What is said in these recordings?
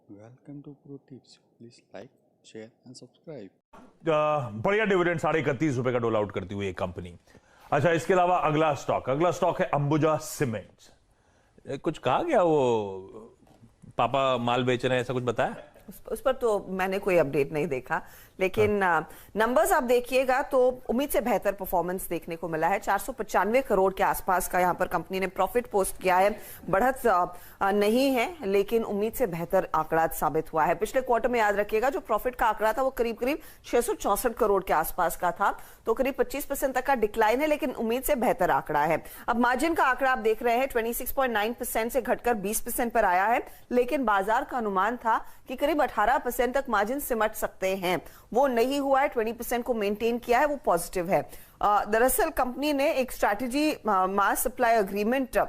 Welcome to Pro Tips. Please like, share and subscribe. बढ़िया dividend ₹31.5 का डोल out करती हुई एक कंपनी। अच्छा, इसके अलावा अगला स्टॉक है अंबुजा सीमेंट्स। कुछ कहा गया, वो पापा माल बेच रहे हैं, ऐसा कुछ बताया? उस पर तो मैंने कोई अपडेट नहीं देखा, लेकिन नंबर्स आप देखिएगा तो उम्मीद से बेहतर परफॉर्मेंस देखने को मिला है। 495 करोड़ के आसपास का यहाँ पर कंपनी ने प्रॉफिट पोस्ट किया है। बढ़त नहीं है, लेकिन उम्मीद से बेहतर आंकड़ा साबित हुआ है। पिछले क्वार्टर में याद रखिएगा जो प्रॉफिट का आंकड़ा था वो करीब 664 करोड़ के आसपास का था, तो करीब 25% तक का डिक्लाइन है, लेकिन उम्मीद से बेहतर आंकड़ा है। अब मार्जिन का आंकड़ा आप देख रहे हैं 26.9% से घटकर 20% पर आया है, लेकिन बाजार का अनुमान था कि करीब 18% तक मार्जिन सिमट सकते हैं, वो नहीं हुआ है। 20% को मेंटेन किया है, वो पॉजिटिव है। दरअसल कंपनी ने एक स्ट्रैटेजी मास सप्लाई एग्रीमेंट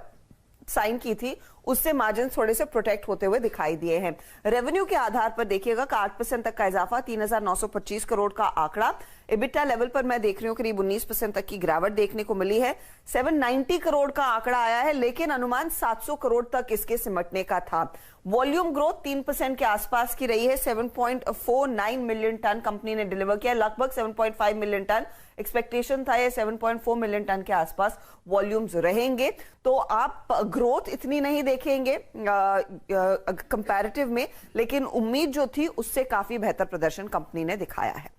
साइन की थी, उससे मार्जिन थोड़े से प्रोटेक्ट होते हुए दिखाई दिए हैं। रेवेन्यू के आधार पर देखिएगा 8% तक का इजाफा, 3,925 करोड़ का आंकड़ा। एबिटा लेवल पर मैं देख रही हूं करीब 19% तक की गिरावट देखने को मिली है। 790 करोड़ का आंकड़ा आया है, लेकिन अनुमान 700 करोड़ तक इसके सिमटने का था। वॉल्यूम ग्रोथ 3% के आसपास की रही है। 7.49 मिलियन टन कंपनी ने डिलीवर किया, लगभग 7.5 मिलियन टन एक्सपेक्टेशन था। ये 7.4 मिलियन टन के आसपास वॉल्यूम्स रहेंगे, तो आप ग्रोथ इतनी नहीं देखेंगे कंपैरेटिव में, लेकिन उम्मीद जो थी उससे काफी बेहतर प्रदर्शन कंपनी ने दिखाया है।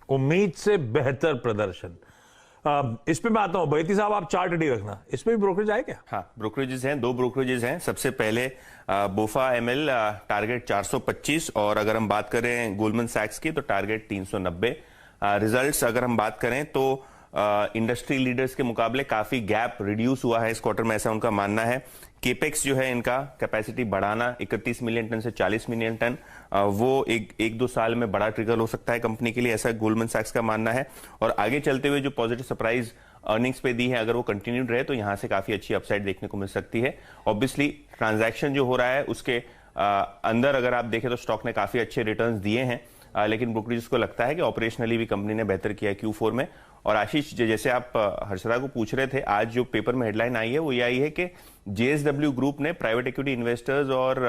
उम्मीद से बेहतर प्रदर्शन। इस पे मैं आता हूं, बैती साहब आप चार्ट रेडी रखना। इस पे भी ब्रोकरेज आए क्या? हाँ, ब्रोकरेजेस हैं, 2 ब्रोकरेजेस हैं। सबसे पहले बोफा एमएल टारगेट 425, और अगर हम बात करें गोल्डमैन सैक्स की तो टारगेट 390। रिजल्ट्स अगर हम बात करें तो इंडस्ट्री लीडर्स के मुकाबले काफी गैप रिड्यूस हुआ है इस क्वार्टर में, ऐसा उनका मानना है। केपेक्स जो है इनका कैपेसिटी बढ़ाना 31 मिलियन टन से 40 मिलियन टन, वो एक दो साल में बड़ा ट्रिगर हो सकता है कंपनी के लिए, ऐसा गोल्डमैन सैक्स का मानना है। और आगे चलते हुए जो पॉजिटिव सरप्राइज अर्निंग्स पे दी है, अगर वो कंटिन्यूड रहे तो यहां से काफी अच्छी अपसाइड देखने को मिल सकती है। ऑब्वियसली ट्रांजैक्शन जो हो रहा है उसके अंदर अगर आप देखें तो स्टॉक ने काफी अच्छे रिटर्न्स दिए हैं, लेकिन ब्रोकरेज को लगता है कि ऑपरेशनली भी कंपनी ने बेहतर किया है Q4 में। और आशीष, जैसे आप हर्षदा को पूछ रहे थे, आज जो पेपर में हेडलाइन आई है वो ये आई है कि JSW ग्रुप ने प्राइवेट इक्विटी इन्वेस्टर्स और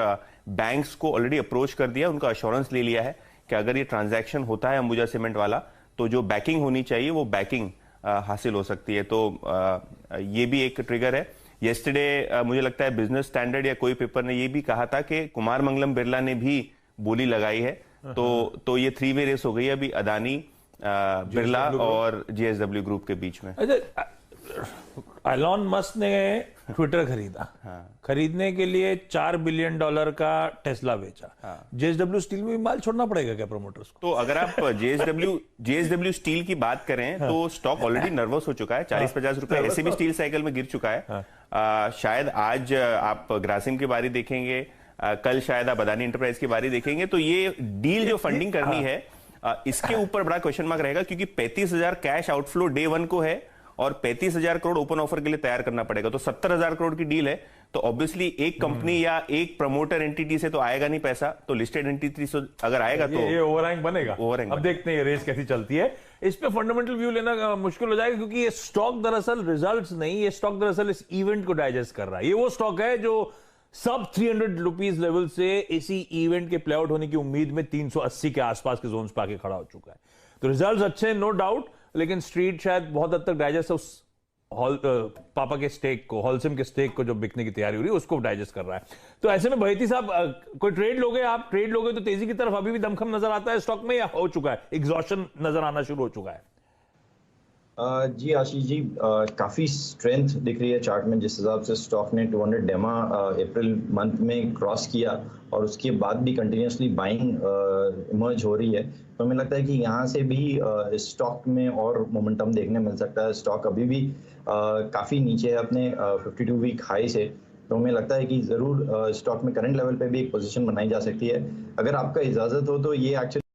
बैंक्स को ऑलरेडी अप्रोच कर दिया, उनका अश्योरेंस ले लिया है कि अगर ये ट्रांजैक्शन होता है अंबुजा सीमेंट वाला, तो जो बैकिंग होनी चाहिए वो बैकिंग हासिल हो सकती है। तो ये भी एक ट्रिगर है। येस्टरडे मुझे लगता है बिजनेस स्टैंडर्ड या कोई पेपर ने ये भी कहा था कि कुमार मंगलम बिरला ने भी बोली लगाई है, तो ये 3 वे रेस हो गई अभी अदानी, बिरला और JSW ग्रुप के बीच में। अच्छा, एलॉन मस्क ने ट्विटर खरीदा, खरीदने के लिए $4 बिलियन का टेस्ला बेचा। JSW स्टील में भी माल छोड़ना पड़ेगा क्या प्रमोटर्स को? तो अगर आप JSW स्टील की बात करें तो स्टॉक ऑलरेडी नर्वस हो चुका है, 40-50 रुपए ऐसे भी स्टील साइकिल में गिर चुका है। शायद आज आप ग्रासिम की बारी देखेंगे, कल शायद आप अदानी एंटरप्राइज की बारी देखेंगे, तो ये डील जो फंडिंग करनी है इसके ऊपर बड़ा क्वेश्चन मार्क रहेगा, क्योंकि 35,000 कैश आउटफ्लो डे 1 को है और 35,000 करोड़ ओपन ऑफर के लिए तैयार करना पड़ेगा, तो 70,000 करोड़ की डील है। तो ऑब्वियसली एक कंपनी या एक प्रमोटर एंटिटी से तो आएगा नहीं पैसा, तो लिस्टेड एंटिटी से अगर आएगा तो ये ओवरहैंग बनेगा। अब देखते हैं ये रेस कैसी चलती है। इस पे फंडामेंटल व्यू लेना मुश्किल हो जाएगा, क्योंकि ये स्टॉक दरअसल रिजल्ट्स नहीं, ये स्टॉक दरअसल इस इवेंट को डाइजेस्ट कर रहा है। ये वो स्टॉक है जो सब 300 रुपीज लेवल से इसी इवेंट के प्ले आउट होने की उम्मीद में 380 के आसपास के जोन्स पे आके खड़ा हो चुका है। तो रिजल्ट्स अच्छे हैं, नो डाउट, लेकिन स्ट्रीट शायद बहुत हद तक डाइजेस्ट उस पापा के स्टेक को, हॉलसिम के स्टेक को जो बिकने की तैयारी हो रही है उसको डाइजेस्ट कर रहा है। तो ऐसे में बहेती साहब, कोई ट्रेड लोगे आप? ट्रेड लोगे तो तेजी की तरफ अभी भी दमखम नजर आता है स्टॉक में, या हो चुका है, एग्जॉशन नजर आना शुरू हो चुका है? जी आशीष जी, काफ़ी स्ट्रेंथ दिख रही है चार्ट में। जिस हिसाब से स्टॉक ने 200 डेमा अप्रैल मंथ में क्रॉस किया और उसके बाद भी कंटिन्यूसली बाइंग इमर्ज हो रही है, तो हमें लगता है कि यहाँ से भी स्टॉक में और मोमेंटम देखने मिल सकता है। स्टॉक अभी भी काफ़ी नीचे है अपने 52 वीक हाई से, तो हमें लगता है कि ज़रूर स्टॉक में करंट लेवल पे भी एक पोजीशन बनाई जा सकती है। अगर आपका इजाज़त हो तो ये एक्चुअली